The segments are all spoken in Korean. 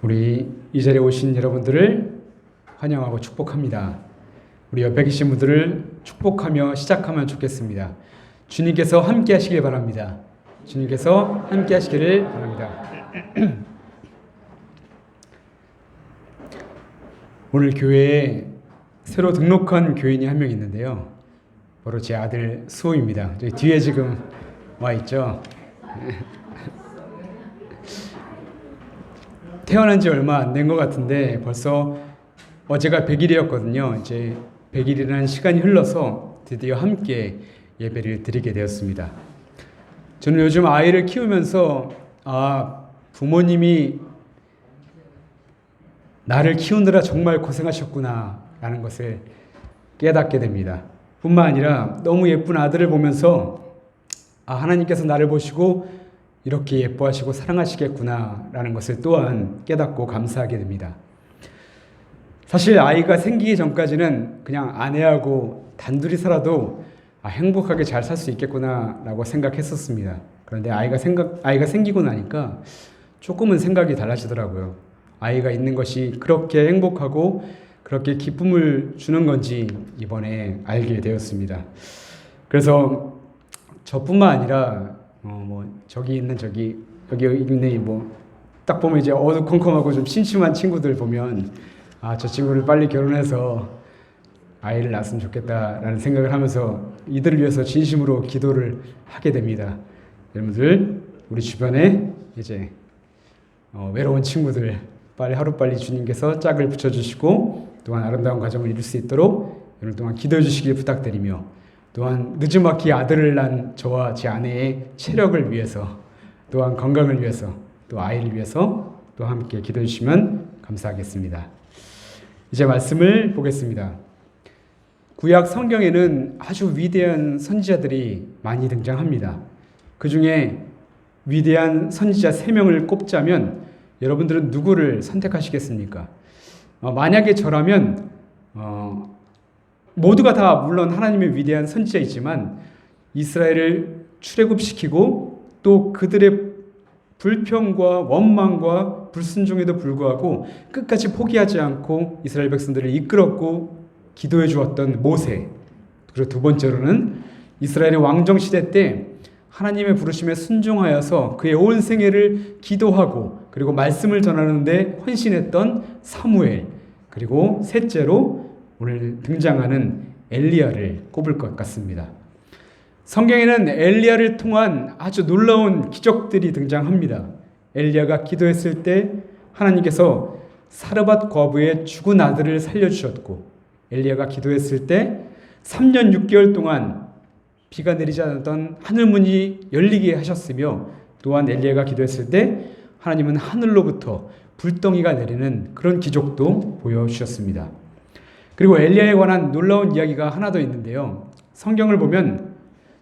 우리 이 자리에 오신 여러분들을 환영하고 축복합니다. 우리 옆에 계신 분들을 축복하며 시작하면 좋겠습니다. 주님께서 함께 하시길 바랍니다. 주님께서 함께 하시기를 바랍니다. 오늘 교회에 새로 등록한 교인이 한 명 있는데요. 바로 제 아들 수호입니다. 저기 뒤에 지금 와 있죠. 태어난 지 얼마 안 된 것 같은데 벌써 어제가 100일이었거든요. 이제 100일이라는 시간이 흘러서 드디어 함께 예배를 드리게 되었습니다. 저는 요즘 아이를 키우면서 부모님이 나를 키우느라 정말 고생하셨구나 라는 것을 깨닫게 됩니다. 뿐만 아니라 너무 예쁜 아들을 보면서 하나님께서 나를 보시고 이렇게 예뻐하시고 사랑하시겠구나 라는 것을 또한 깨닫고 감사하게 됩니다. 사실 아이가 생기기 전까지는 그냥 아내하고 단둘이 살아도 행복하게 잘 살 수 있겠구나 라고 생각했었습니다. 그런데 아이가 생기고 나니까 조금은 생각이 달라지더라고요. 아이가 있는 것이 그렇게 행복하고 그렇게 기쁨을 주는 건지 이번에 알게 되었습니다. 그래서 저뿐만 아니라 여기 있는 딱 보면 이제 어두컴컴하고 좀 심심한 친구들 보면 저 친구를 빨리 결혼해서 아이를 낳았으면 좋겠다라는 생각을 하면서 이들을 위해서 진심으로 기도를 하게 됩니다. 여러분들 우리 주변에 이제 외로운 친구들 하루빨리 주님께서 짝을 붙여주시고 또한 아름다운 가정을 이룰 수 있도록 오늘 동안 기도해 주시길 부탁드리며 또한 늦지막히 아들을 낳은 저와 제 아내의 체력을 위해서 또한 건강을 위해서 또 아이를 위해서 또 함께 기도해 주시면 감사하겠습니다. 이제 말씀을 보겠습니다. 구약 성경에는 아주 위대한 선지자들이 많이 등장합니다. 그 중에 위대한 선지자 3명을 꼽자면 여러분들은 누구를 선택하시겠습니까? 만약에 저라면 모두가 다 물론 하나님의 위대한 선지자이지만 이스라엘을 출애굽시키고 또 그들의 불평과 원망과 불순종에도 불구하고 끝까지 포기하지 않고 이스라엘 백성들을 이끌었고 기도해 주었던 모세, 그리고 두 번째로는 이스라엘의 왕정시대 때 하나님의 부르심에 순종하여서 그의 온 생애를 기도하고 그리고 말씀을 전하는 데 헌신했던 사무엘, 그리고 셋째로 오늘 등장하는 엘리야를 꼽을 것 같습니다. 성경에는 엘리야를 통한 아주 놀라운 기적들이 등장합니다. 엘리야가 기도했을 때 하나님께서 사르밧 과부의 죽은 아들을 살려주셨고, 엘리야가 기도했을 때 3년 6개월 동안 비가 내리지 않았던 하늘문이 열리게 하셨으며, 또한 엘리야가 기도했을 때 하나님은 하늘로부터 불덩이가 내리는 그런 기적도 보여주셨습니다. 그리고 엘리야에 관한 놀라운 이야기가 하나 더 있는데요. 성경을 보면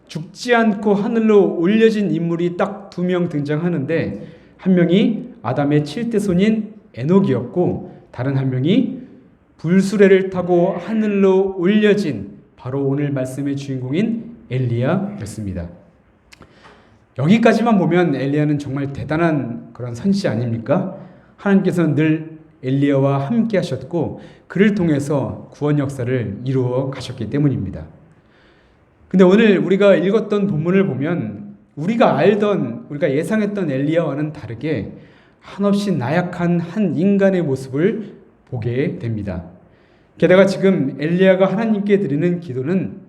죽지 않고 하늘로 올려진 인물이 딱 2명 등장하는데, 한 명이 아담의 7대 손인 에녹이었고 다른 한 명이 불수레를 타고 하늘로 올려진 바로 오늘 말씀의 주인공인 엘리야였습니다. 여기까지만 보면 엘리야는 정말 대단한 그런 선지 아닙니까? 하나님께서는 늘 엘리야와 함께 하셨고 그를 통해서 구원 역사를 이루어 가셨기 때문입니다. 근데 오늘 우리가 읽었던 본문을 보면 우리가 예상했던 엘리야와는 다르게 한없이 나약한 한 인간의 모습을 보게 됩니다. 게다가 지금 엘리야가 하나님께 드리는 기도는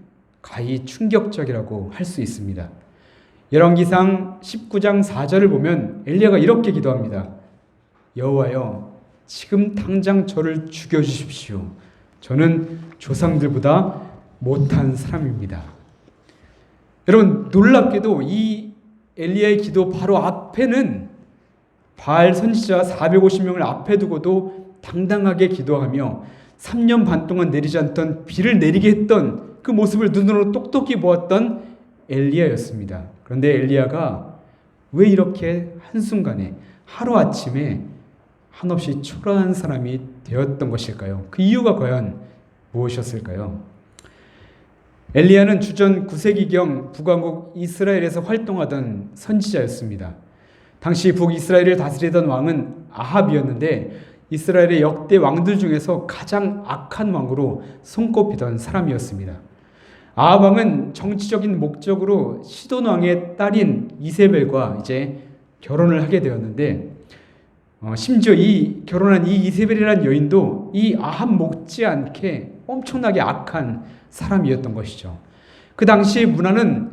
가히 충격적이라고 할 수 있습니다. 열왕기상 19장 4절을 보면 엘리야가 이렇게 기도합니다. 여호와여, 지금 당장 저를 죽여주십시오. 저는 조상들보다 못한 사람입니다. 여러분, 놀랍게도 이 엘리야의 기도 바로 앞에는 바알 선지자 450명을 앞에 두고도 당당하게 기도하며 3년 반 동안 내리지 않던 비를 내리게 했던 그 모습을 눈으로 똑똑히 보았던 엘리야였습니다. 그런데 엘리야가 왜 이렇게 한순간에 하루아침에 한없이 초라한 사람이 되었던 것일까요? 그 이유가 과연 무엇이었을까요? 엘리야는 주전 9세기경 북왕국 이스라엘에서 활동하던 선지자였습니다. 당시 북이스라엘을 다스리던 왕은 아합이었는데 이스라엘의 역대 왕들 중에서 가장 악한 왕으로 손꼽히던 사람이었습니다. 아합 왕은 정치적인 목적으로 시돈 왕의 딸인 이세벨과 이제 결혼을 하게 되었는데 심지어 이 결혼한 이 이세벨이라는 여인도 이 아합 못지않게 엄청나게 악한 사람이었던 것이죠. 그 당시의 문화는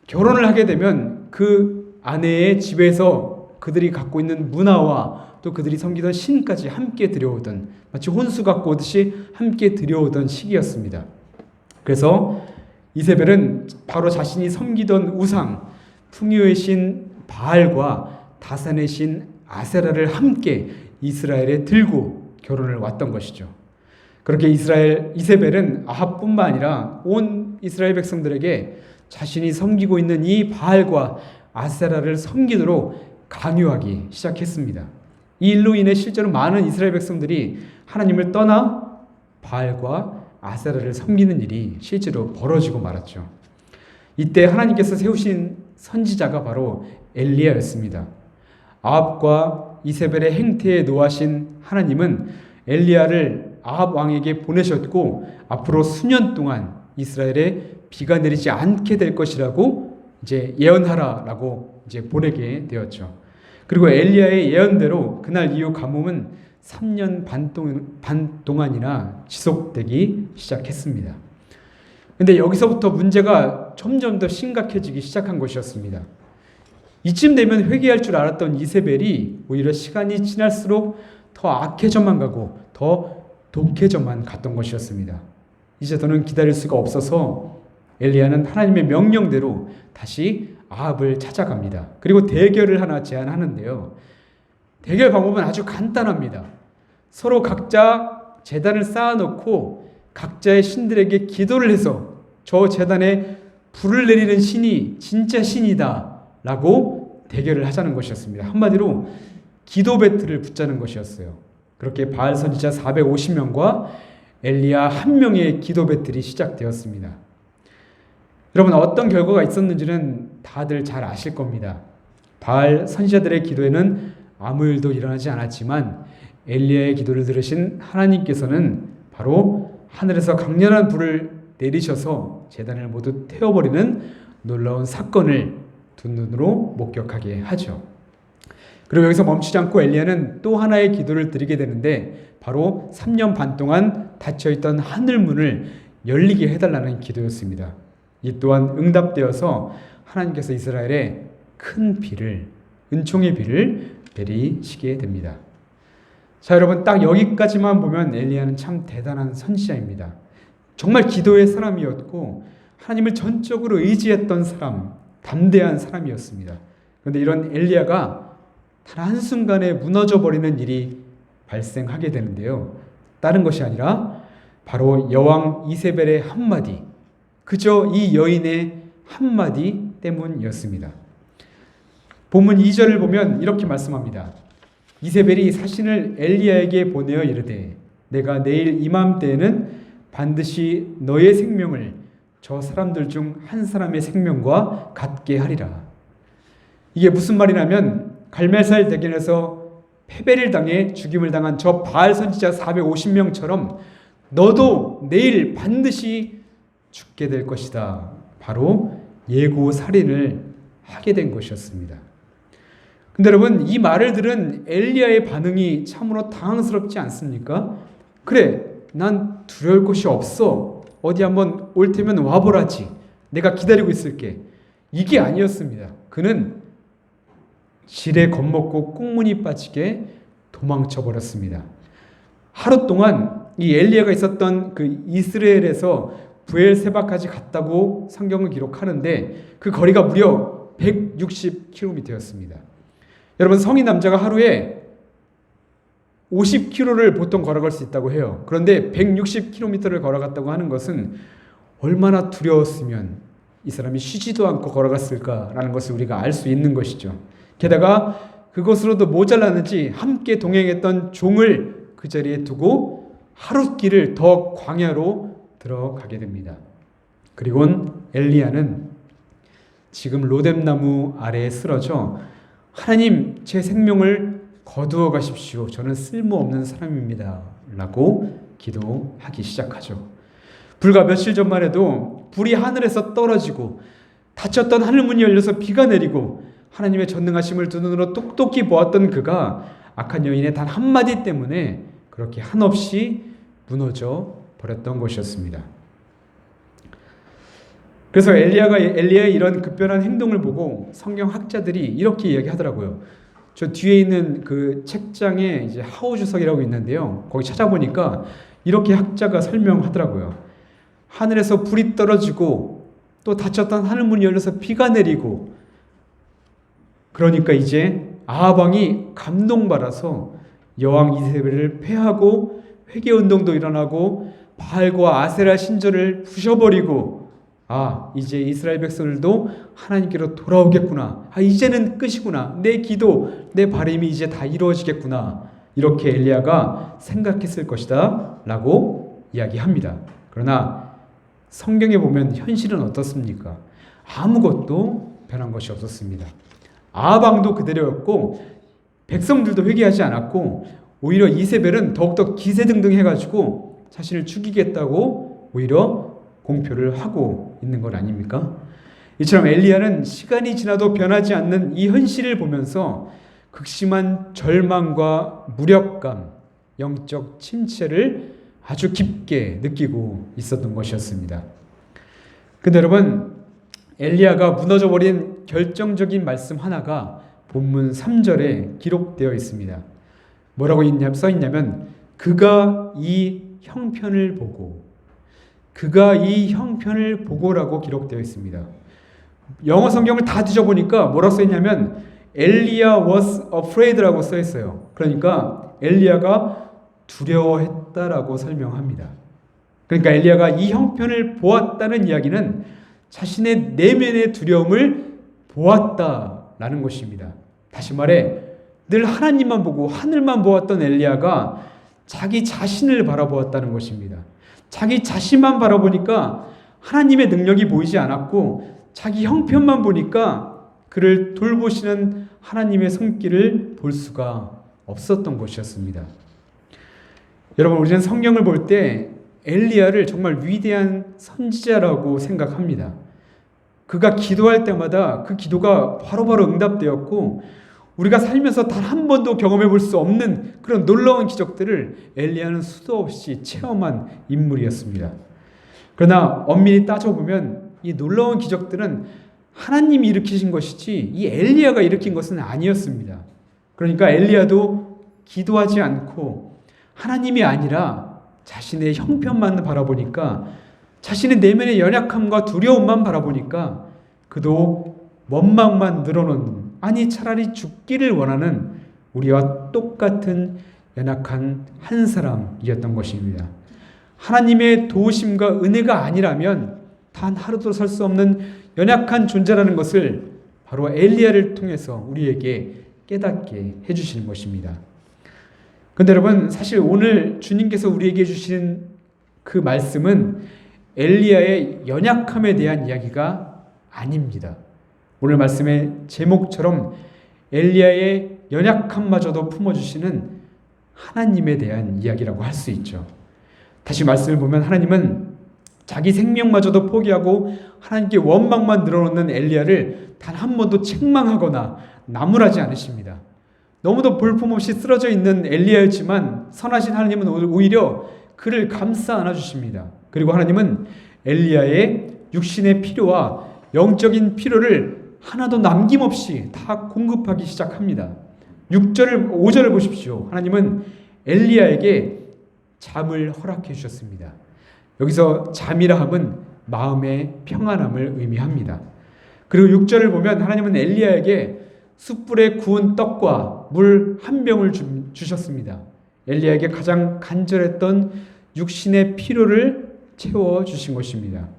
결혼을 하게 되면 그 아내의 집에서 그들이 갖고 있는 문화와 또 그들이 섬기던 신까지 함께 들여오던, 마치 혼수 갖고 오듯이 함께 들여오던 시기였습니다. 그래서 이세벨은 바로 자신이 섬기던 우상 풍요의 신 바알과 다산의 신 아세라를 함께 이스라엘에 들고 결혼을 왔던 것이죠. 그렇게 이세벨은 아합뿐만 아니라 온 이스라엘 백성들에게 자신이 섬기고 있는 이 바알과 아세라를 섬기도록 강요하기 시작했습니다. 이 일로 인해 실제로 많은 이스라엘 백성들이 하나님을 떠나 바알과 아세라를 섬기는 일이 실제로 벌어지고 말았죠. 이때 하나님께서 세우신 선지자가 바로 엘리야였습니다. 아합과 이세벨의 행태에 노하신 하나님은 엘리야를 아합 왕에게 보내셨고 앞으로 수년 동안 이스라엘에 비가 내리지 않게 될 것이라고 이제 예언하라라고 이제 보내게 되었죠. 그리고 엘리야의 예언대로 그날 이후 가뭄은 3년 반 동안이나 지속되기 시작했습니다. 근데 여기서부터 문제가 점점 더 심각해지기 시작한 것이었습니다. 이쯤 되면 회개할 줄 알았던 이세벨이 오히려 시간이 지날수록 더 악해져만 가고 더 독해져만 갔던 것이었습니다. 이제 더는 기다릴 수가 없어서 엘리야는 하나님의 명령대로 다시 아합을 찾아갑니다. 그리고 대결을 하나 제안하는데요. 대결 방법은 아주 간단합니다. 서로 각자 제단을 쌓아놓고 각자의 신들에게 기도를 해서 저 제단에 불을 내리는 신이 진짜 신이다 라고 대결을 하자는 것이었습니다. 한마디로 기도 배틀을 붙자는 것이었어요. 그렇게 바알 선지자 450명과 엘리야 1명의 기도 배틀이 시작되었습니다. 여러분, 어떤 결과가 있었는지는 다들 잘 아실 겁니다. 바알 선지자들의 기도에는 아무 일도 일어나지 않았지만 엘리야의 기도를 들으신 하나님께서는 바로 하늘에서 강렬한 불을 내리셔서 제단을 모두 태워버리는 놀라운 사건을 두 눈으로 목격하게 하죠. 그리고 여기서 멈추지 않고 엘리야는 또 하나의 기도를 드리게 되는데 바로 3년 반 동안 닫혀있던 하늘문을 열리게 해달라는 기도였습니다. 이 또한 응답되어서 하나님께서 이스라엘에 큰 비를, 은총의 비를 내리시게 됩니다. 자, 여러분, 딱 여기까지만 보면 엘리야는 참 대단한 선지자입니다. 정말 기도의 사람이었고 하나님을 전적으로 의지했던 사람, 담대한 사람이었습니다. 그런데 이런 엘리야가 단 한순간에 무너져버리는 일이 발생하게 되는데요. 다른 것이 아니라 바로 여왕 이세벨의 한마디, 그저 이 여인의 한마디 때문이었습니다. 본문 2절을 보면 이렇게 말씀합니다. 이세벨이 사신을 엘리야에게 보내어 이르되 내가 내일 이맘때에는 반드시 너의 생명을 저 사람들 중 한 사람의 생명과 같게 하리라. 이게 무슨 말이냐면 갈멜살 대전에서 패배를 당해 죽임을 당한 저 바알 선지자 450명처럼 너도 내일 반드시 죽게 될 것이다. 바로 예고 살인을 하게 된 것이었습니다. 근데 여러분, 이 말을 들은 엘리야의 반응이 참으로 당황스럽지 않습니까? 그래, 난 두려울 것이 없어. 어디 한번 올 테면 와보라지. 내가 기다리고 있을게. 이게 아니었습니다. 그는 지레 겁먹고 꽁무니 빠지게 도망쳐 버렸습니다. 하루 동안 이 엘리야가 있었던 그 이스라엘에서 브엘세바까지 갔다고 성경은 기록하는데 그 거리가 무려 160km였습니다. 여러분, 성인 남자가 하루에 50km를 보통 걸어갈 수 있다고 해요. 그런데 160km를 걸어갔다고 하는 것은 얼마나 두려웠으면 이 사람이 쉬지도 않고 걸어갔을까라는 것을 우리가 알 수 있는 것이죠. 게다가 그것으로도 모자라는지 함께 동행했던 종을 그 자리에 두고 하루 길을 더 광야로 들어가게 됩니다. 그리고 엘리야는 지금 로뎀나무 아래에 쓰러져 하나님, 제 생명을 거두어 가십시오. 저는 쓸모없는 사람입니다. 라고 기도하기 시작하죠. 불과 며칠 전만 해도 불이 하늘에서 떨어지고 닫혔던 하늘문이 열려서 비가 내리고 하나님의 전능하심을 두 눈으로 똑똑히 보았던 그가 악한 여인의 단 한마디 때문에 그렇게 한없이 무너져 버렸던 것이었습니다. 그래서 엘리야의 이런 급변한 행동을 보고 성경 학자들이 이렇게 이야기하더라고요. 저 뒤에 있는 그 책장에 이제 하우 주석이라고 있는데요. 거기 찾아보니까 이렇게 학자가 설명하더라고요. 하늘에서 불이 떨어지고 또 닫혔던 하늘문이 열려서 비가 내리고, 그러니까 이제 아합 왕이 감동받아서 여왕 이세벨을 패하고 회개운동도 일어나고 바알과 아세라 신전을 부셔버리고, 이제 이스라엘 백성들도 하나님께로 돌아오겠구나. 이제는 끝이구나. 내 기도, 내 바람이 이제 다 이루어지겠구나. 이렇게 엘리야가 생각했을 것이다 라고 이야기합니다. 그러나 성경에 보면 현실은 어떻습니까? 아무것도 변한 것이 없었습니다. 아합 왕도 그대로였고 백성들도 회개하지 않았고, 오히려 이세벨은 더욱더 기세등등해가지고 자신을 죽이겠다고 오히려 공표를 하고 있는 것 아닙니까? 이처럼 엘리야는 시간이 지나도 변하지 않는 이 현실을 보면서 극심한 절망과 무력감, 영적 침체를 아주 깊게 느끼고 있었던 것이었습니다. 근데 여러분, 엘리야가 무너져버린 결정적인 말씀 하나가 본문 3절에 기록되어 있습니다. 뭐라고 써있냐면 그가 이 형편을 보고라고 기록되어 있습니다. 영어 성경을 다 뒤져보니까 뭐라고 써있냐면 엘리야 was afraid라고 써있어요. 그러니까 엘리야가 두려워했다라고 설명합니다. 그러니까 엘리야가 이 형편을 보았다는 이야기는 자신의 내면의 두려움을 보았다라는 것입니다. 다시 말해 늘 하나님만 보고 하늘만 보았던 엘리야가 자기 자신을 바라보았다는 것입니다. 자기 자신만 바라보니까 하나님의 능력이 보이지 않았고 자기 형편만 보니까 그를 돌보시는 하나님의 손길을 볼 수가 없었던 것이었습니다. 여러분, 우리는 성경을 볼 때 엘리야를 정말 위대한 선지자라고 생각합니다. 그가 기도할 때마다 그 기도가 바로바로 응답되었고 우리가 살면서 단 한 번도 경험해 볼 수 없는 그런 놀라운 기적들을 엘리야는 수도 없이 체험한 인물이었습니다. 그러나 엄밀히 따져보면 이 놀라운 기적들은 하나님이 일으키신 것이지 이 엘리야가 일으킨 것은 아니었습니다. 그러니까 엘리야도 기도하지 않고 하나님이 아니라 자신의 형편만 바라보니까, 자신의 내면의 연약함과 두려움만 바라보니까 그도 원망만 늘어놓는, 차라리 죽기를 원하는 우리와 똑같은 연약한 한 사람이었던 것입니다. 하나님의 도우심과 은혜가 아니라면 단 하루도 설 수 없는 연약한 존재라는 것을 바로 엘리야를 통해서 우리에게 깨닫게 해주시는 것입니다. 그런데 여러분, 사실 오늘 주님께서 우리에게 주신 그 말씀은 엘리야의 연약함에 대한 이야기가 아닙니다. 오늘 말씀의 제목처럼 엘리야의 연약함마저도 품어주시는 하나님에 대한 이야기라고 할 수 있죠. 다시 말씀을 보면 하나님은 자기 생명마저도 포기하고 하나님께 원망만 늘어놓는 엘리야를 단 한 번도 책망하거나 나무라지 않으십니다. 너무도 볼품없이 쓰러져 있는 엘리야였지만 선하신 하나님은 오히려 그를 감싸 안아주십니다. 그리고 하나님은 엘리야의 육신의 필요와 영적인 필요를 하나도 남김없이 다 공급하기 시작합니다. 5절을 보십시오. 하나님은 엘리야에게 잠을 허락해 주셨습니다. 여기서 잠이라 함은 마음의 평안함을 의미합니다. 그리고 6절을 보면 하나님은 엘리야에게 숯불에 구운 떡과 물 한 병을 주셨습니다. 엘리야에게 가장 간절했던 육신의 필요를 채워주신 것입니다.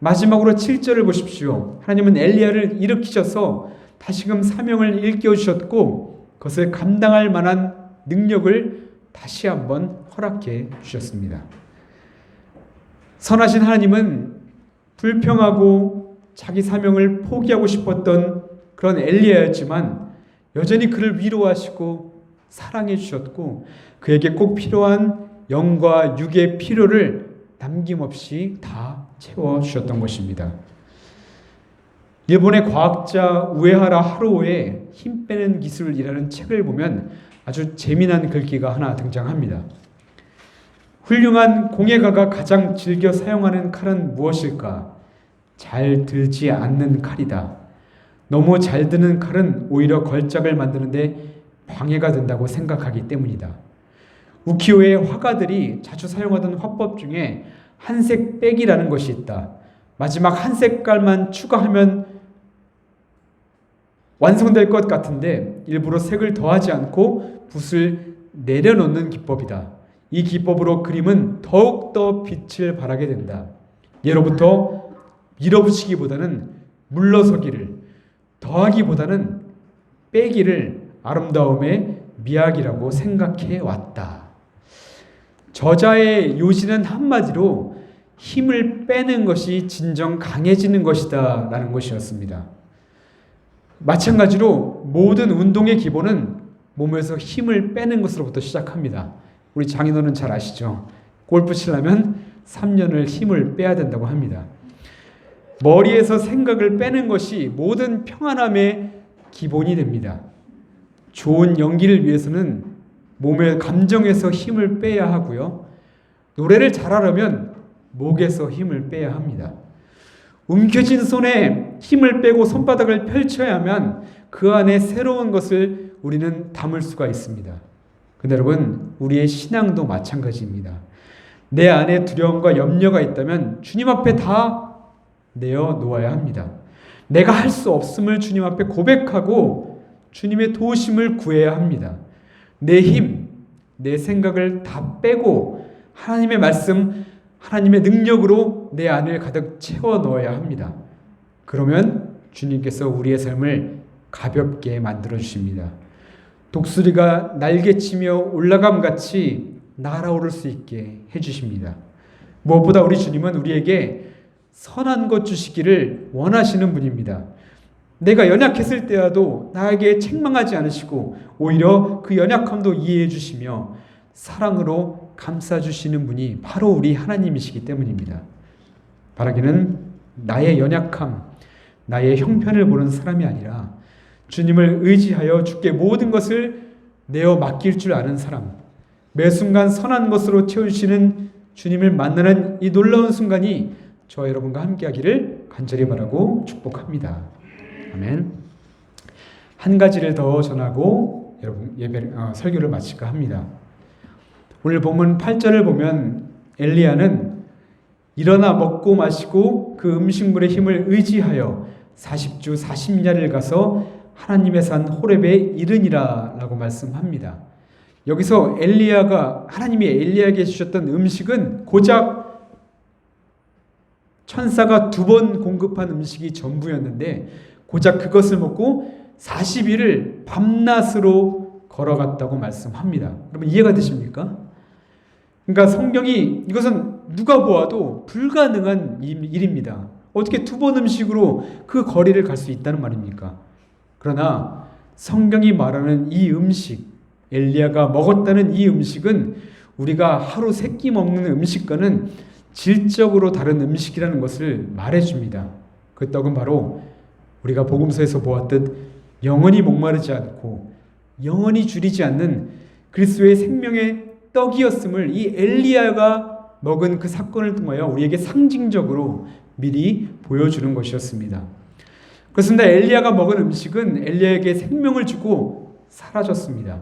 마지막으로 7절을 보십시오. 하나님은 엘리야를 일으키셔서 다시금 사명을 일깨워주셨고 그것을 감당할 만한 능력을 다시 한번 허락해 주셨습니다. 선하신 하나님은 불평하고 자기 사명을 포기하고 싶었던 그런 엘리야였지만 여전히 그를 위로하시고 사랑해 주셨고 그에게 꼭 필요한 영과 육의 필요를 남김없이 다 채워주셨던 것입니다. 일본의 과학자 우에하라 하루오의 힘 빼는 기술이라는 책을 보면 아주 재미난 글귀가 하나 등장합니다. 훌륭한 공예가가 가장 즐겨 사용하는 칼은 무엇일까? 잘 들지 않는 칼이다. 너무 잘 드는 칼은 오히려 걸작을 만드는데 방해가 된다고 생각하기 때문이다. 우키오의 화가들이 자주 사용하던 화법 중에 한색 빼기라는 것이 있다. 마지막 한 색깔만 추가하면 완성될 것 같은데 일부러 색을 더하지 않고 붓을 내려놓는 기법이다. 이 기법으로 그림은 더욱더 빛을 발하게 된다. 예로부터 밀어붙이기보다는 물러서기를, 더하기보다는 빼기를 아름다움의 미학이라고 생각해 왔다. 저자의 요지는 한마디로 힘을 빼는 것이 진정 강해지는 것이다 라는 것이었습니다. 마찬가지로 모든 운동의 기본은 몸에서 힘을 빼는 것으로부터 시작합니다. 우리 장인어른 잘 아시죠? 골프 치려면 3년을 힘을 빼야 된다고 합니다. 머리에서 생각을 빼는 것이 모든 평안함의 기본이 됩니다. 좋은 연기를 위해서는 몸의 감정에서 힘을 빼야 하고요. 노래를 잘하려면 목에서 힘을 빼야 합니다. 움켜쥔 손에 힘을 빼고 손바닥을 펼쳐야만 그 안에 새로운 것을 우리는 담을 수가 있습니다. 근데 여러분, 우리의 신앙도 마찬가지입니다. 내 안에 두려움과 염려가 있다면 주님 앞에 다 내어놓아야 합니다. 내가 할 수 없음을 주님 앞에 고백하고 주님의 도우심을 구해야 합니다. 내 힘, 내 생각을 다 빼고 하나님의 말씀, 하나님의 능력으로 내 안을 가득 채워 넣어야 합니다. 그러면 주님께서 우리의 삶을 가볍게 만들어 주십니다. 독수리가 날개치며 올라감같이 날아오를 수 있게 해주십니다. 무엇보다 우리 주님은 우리에게 선한 것 주시기를 원하시는 분입니다. 내가 연약했을 때라도 나에게 책망하지 않으시고 오히려 그 연약함도 이해해 주시며 사랑으로 감싸주시는 분이 바로 우리 하나님이시기 때문입니다. 바라기는 나의 연약함, 나의 형편을 보는 사람이 아니라 주님을 의지하여 주께 모든 것을 내어 맡길 줄 아는 사람, 매 순간 선한 것으로 채우시는 주님을 만나는 이 놀라운 순간이 저와 여러분과 함께하기를 간절히 바라고 축복합니다. 아멘. 한 가지를 더 전하고 여러분 설교를 마칠까 합니다. 오늘 본문 8절을 보면 엘리야는 일어나 먹고 마시고 그 음식물의 힘을 의지하여 40주 40야를 가서 하나님의 산 호렙에 이르니라 라고 말씀합니다. 여기서 하나님이 엘리야에게 주셨던 음식은 고작 천사가 2번 공급한 음식이 전부였는데 고작 그것을 먹고 40일을 밤낮으로 걸어갔다고 말씀합니다. 여러분 이해가 되십니까? 그러니까 성경이 이것은 누가 보아도 불가능한 일입니다. 어떻게 2번 음식으로 그 거리를 갈 수 있다는 말입니까? 그러나 성경이 말하는 이 음식, 엘리야가 먹었다는 이 음식은 우리가 하루 3끼 먹는 음식과는 질적으로 다른 음식이라는 것을 말해줍니다. 그 떡은 바로 우리가 복음서에서 보았듯 영원히 목마르지 않고 영원히 줄이지 않는 그리스도의 생명의 떡이었음을 이 엘리야가 먹은 그 사건을 통하여 우리에게 상징적으로 미리 보여주는 것이었습니다. 그렇습니다. 엘리야가 먹은 음식은 엘리야에게 생명을 주고 사라졌습니다.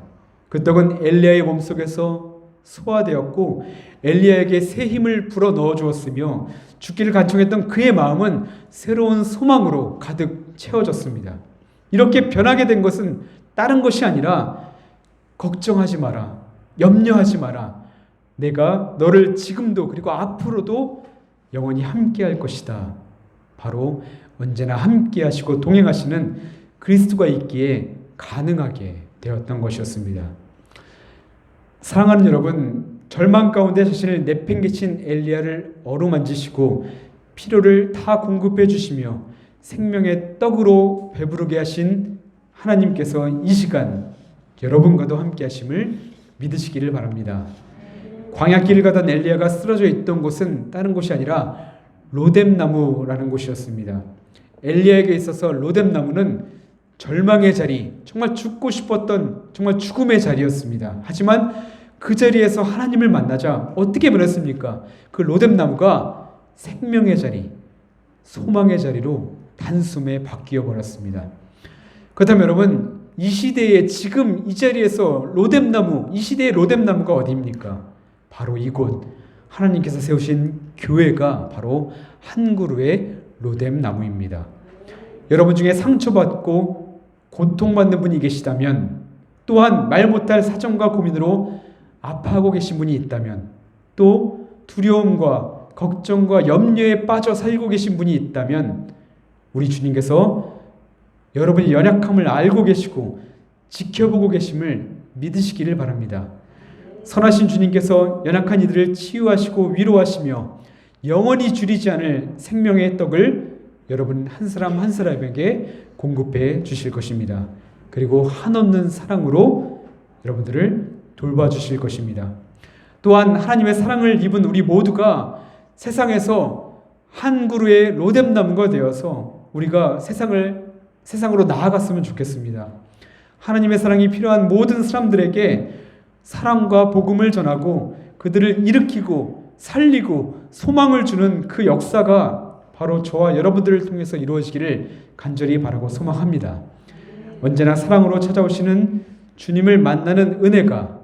그 떡은 엘리야의 몸속에서 소화되었고 엘리야에게 새 힘을 불어 넣어 주었으며 죽기를 간청했던 그의 마음은 새로운 소망으로 가득 채워졌습니다. 이렇게 변하게 된 것은 다른 것이 아니라 걱정하지 마라, 염려하지 마라, 내가 너를 지금도 그리고 앞으로도 영원히 함께 할 것이다. 바로 언제나 함께 하시고 동행하시는 그리스도가 있기에 가능하게 되었던 것이었습니다. 사랑하는 여러분, 절망 가운데 자신을 내팽개친 엘리야를 어루만지시고 필요를 다 공급해 주시며 생명의 떡으로 배부르게 하신 하나님께서 이 시간 여러분과도 함께 하심을 믿으시기를 바랍니다. 광야길을 가던 엘리야가 쓰러져 있던 곳은 다른 곳이 아니라 로뎀나무라는 곳이었습니다. 엘리야에게 있어서 로뎀나무는 절망의 자리, 정말 죽고 싶었던 정말 죽음의 자리였습니다. 하지만 그 자리에서 하나님을 만나자 어떻게 변했습니까? 그 로뎀나무가 생명의 자리, 소망의 자리로 단숨에 바뀌어 버렸습니다. 그렇다면 여러분, 이 시대에 지금 이 자리에서 로뎀나무, 이 시대의 로뎀나무가 어디입니까? 바로 이곳, 하나님께서 세우신 교회가 바로 한 그루의 로뎀나무입니다. 여러분 중에 상처받고 고통받는 분이 계시다면, 또한 말 못할 사정과 고민으로 아파하고 계신 분이 있다면, 또 두려움과 걱정과 염려에 빠져 살고 계신 분이 있다면, 우리 주님께서 여러분의 연약함을 알고 계시고 지켜보고 계심을 믿으시기를 바랍니다. 선하신 주님께서 연약한 이들을 치유하시고 위로하시며 영원히 줄이지 않을 생명의 떡을 여러분 한 사람 한 사람에게 공급해 주실 것입니다. 그리고 한없는 사랑으로 여러분들을 돌봐주실 것입니다. 또한 하나님의 사랑을 입은 우리 모두가 세상에서 한 그루의 로뎀나무가 되어서 우리가 세상으로 나아갔으면 좋겠습니다. 하나님의 사랑이 필요한 모든 사람들에게 사랑과 복음을 전하고 그들을 일으키고 살리고 소망을 주는 그 역사가 바로 저와 여러분들을 통해서 이루어지기를 간절히 바라고 소망합니다. 언제나 사랑으로 찾아오시는 주님을 만나는 은혜가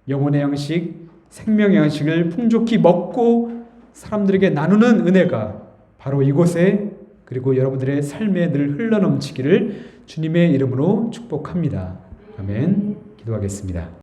영혼의 양식, 생명의 양식을 풍족히 먹고 사람들에게 나누는 은혜가 바로 이곳에 그리고 여러분들의 삶에 늘 흘러넘치기를 주님의 이름으로 축복합니다. 아멘. 기도하겠습니다.